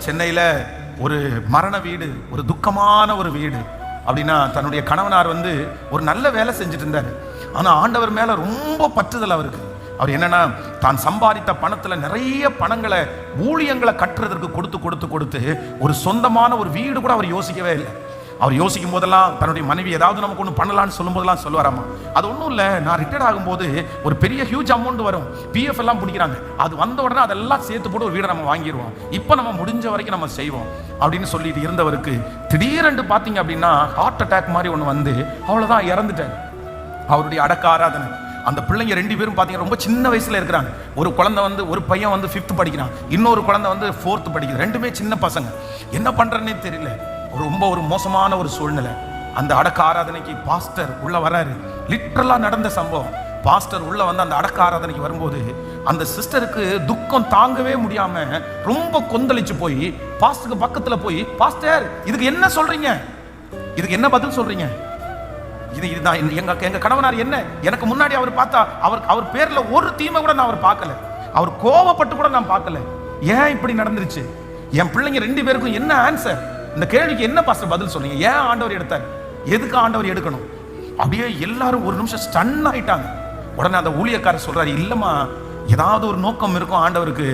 சென்னையில் ஒரு மரண வீடு, ஒரு துக்கமான ஒரு வீடு. அப்படின்னா தன்னுடைய கணவனார் ஒரு நல்ல வேலை செஞ்சுட்டு இருந்தார். ஆனால் ஆண்டவர் மேலே ரொம்ப பற்றுதல் அவருக்கு. அவர் என்னன்னா, தான் சம்பாதித்த பணத்தில் நிறைய பணங்களை ஊழியங்களை கட்டுறதற்கு கொடுத்து ஒரு சொந்தமான ஒரு வீடு கூட அவர் யோசிக்கவே இல்லை. அவர் யோசிக்கும் போதெல்லாம் தன்னுடைய மனைவி ஏதாவது நமக்கு ஒன்று பண்ணலான்னு சொல்லும் போதெல்லாம் சொல்லுவாராமா, அது ஒன்றும் இல்லை, நான் ரிட்டையர்ட் ஆகும்போது ஒரு பெரிய ஹியூஜ் அமௌண்ட் வரும், பிஎஃப் எல்லாம் பிடிக்கிறாங்க, அது வந்த உடனே அதெல்லாம் சேர்த்து போட்டு ஒரு வீடை நம்ம வாங்கிடுவோம், இப்போ நம்ம முடிஞ்ச வரைக்கும் நம்ம செய்வோம் அப்படின்னு சொல்லிட்டு இருந்தவருக்கு திடீரென்று பார்த்தீங்க அப்படின்னா ஹார்ட் அட்டாக் மாதிரி ஒன்று அவ்வளோதான் இறந்துட்டார். அவருடைய அடக்க ஆராதனை. அந்த பிள்ளைங்க 2 பேரும் பார்த்தீங்கன்னா ரொம்ப சின்ன வயசுல இருக்கிறாங்க. ஒரு குழந்தை ஒரு பையன் 5th படிக்கிறான், இன்னொரு குழந்தை 4th படிக்குது. 2மே சின்ன பசங்க. என்ன பண்றேன்னே தெரியல. ரொம்ப ஒரு மோசமான ஒரு சூழ்நிலை. அந்த அடக்க ஆராதனைக்கு பாஸ்டர் உள்ள வராரு. லிட்டரலா நடந்த சம்பவம். பாஸ்டர் உள்ள அந்த அடக்க ஆராதனைக்கு வரும்போது அந்த சிஸ்டருக்கு துக்கம் தாங்கவே முடியாம ரொம்ப கொந்தளிச்சு போய் பாஸ்டருக்கு பக்கத்துல போய், பாஸ்டர் இதுக்கு என்ன சொல்றீங்க, இதுக்கு என்ன பதில் சொல்றீங்க, இதுதான் எங்க கணவனார், என்ன எனக்கு முன்னாடி அவர் பார்த்தா அவர் பேர்ல ஒரு தீமை கூட நான் அவர் பார்க்கல, அவர் கோவப்பட்டு கூட நான் பார்க்கல, ஏன் இப்படி நடந்துருச்சு, என் பிள்ளைங்க 2 பேருக்கும் என்ன ஆன்சர், இந்த கேள்விக்கு என்ன பாஸ்டர் பதில் சொன்னீங்க, ஏன் ஆண்டவர் எடுத்தார், எதுக்கு ஆண்டவர் எடுக்கணும்? அப்படியே எல்லாரும் ஒரு நிமிஷம் ஸ்டன் ஆயிட்டாங்க. உடனே அந்த ஊழியக்காரர் சொல்றாரு, இல்லம்மா ஏதாவது ஒரு நோக்கம் இருக்கும் ஆண்டவருக்கு,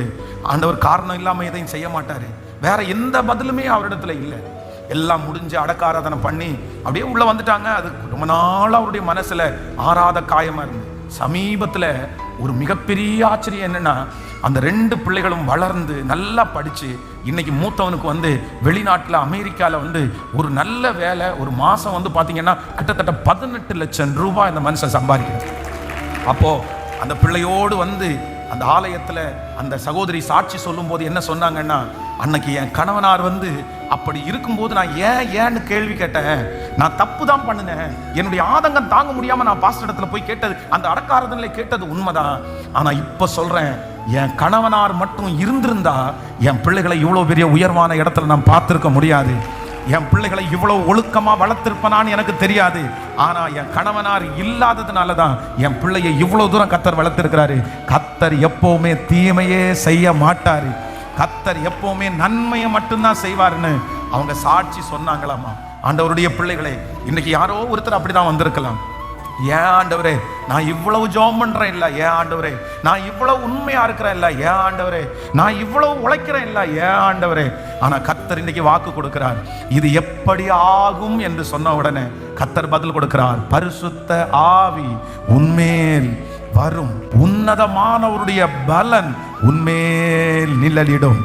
ஆண்டவர் காரணம் இல்லாம எதையும் செய்ய மாட்டாரு, வேற எந்த பதிலுமே அவரிடத்துல இல்லை. எல்லாம் முடிஞ்சு அடக்க ஆராதனை பண்ணி அப்படியே உள்ள வந்துட்டாங்க. அது ரொம்ப நாள் அவருடைய மனசுல ஆறாத காயமா இருந்து, சமீபத்துல ஒரு மிகப்பெரிய ஆச்சரியம் என்னன்னா, அந்த 2 பிள்ளைகளும் வளர்ந்து நல்லா படிச்சு இன்னைக்கு மூத்தவனுக்கு வெளிநாட்டுல அமெரிக்கால ஒரு நல்ல வேலை, ஒரு மாசம் பாத்தீங்கன்னா கிட்டத்தட்ட 18 லட்சம் ரூபாய் இந்த மனுஷன் சம்பாதிக்கிறார். அப்போ அந்த பிள்ளையோடு அந்த ஆலயத்துல அந்த சகோதரி சாட்சி சொல்லும் போது என்ன சொன்னாங்கன்னா, அன்னைக்கு என் கணவனார் அப்படி இருக்கும்போது நான் ஏன்னு கேள்வி கேட்டேன், நான் தப்பு தான் பண்ணினேன், என்னுடைய ஆதங்கம் தாங்க முடியாம நான் பாஸ்டர் இடத்துல போய் கேட்டது, அந்த அடக்காரதனிலே கேட்டது உண்மைதான். ஆனா இப்ப சொல்றேன், என் கணவனார் மட்டும் இருந்திருந்தா என் பிள்ளைகளை இவ்வளவு பெரிய உயர்வான இடத்துல நான் பார்த்திருக்க முடியாது, என் பிள்ளைகளை இவ்வளவு ஒழுக்கமா வளர்த்திருப்பனான்னு எனக்கு தெரியாது. ஆனா என் கணவனார் இல்லாததுனாலதான் என் பிள்ளையை இவ்வளவு தூரம் கர்த்தர் வளர்த்திருக்கிறாரு. கர்த்தர் எப்பவுமே தீமையே செய்ய மாட்டாரு, கர்த்தர் எப்பவுமே நன்மையை மட்டும்தான் செய்வாருன்னு அவங்க சாட்சி சொன்னாங்களாமா. ஆண்டவருடைய பிள்ளைகளே, இன்னைக்கு யாரோ ஒருத்தர் அப்படிதான் வந்திருக்கலாம். ஏன் ஆண்டவரே நான் இவ்வளவு ஜெபம் பண்றேன் இல்ல, ஏன் ஆண்டவரே நான் இவ்வளவு உண்மையா இருக்கிறேன் இல்ல, ஏன் ஆண்டவரே நான் இவ்வளவு உழைக்கிறேன் இல்ல, ஏன் ஆண்டவரே. ஆனா கர்த்தர் இன்னைக்கு வாக்கு கொடுக்கிறார், இது எப்படி ஆகும் என்று சொன்ன உடனே கர்த்தர் பதில் கொடுக்கிறார், பரிசுத்த ஆவி உன்மேல் வரும், உன்னதமானவருடைய பலன் உன்மேல் நிழலிடும்.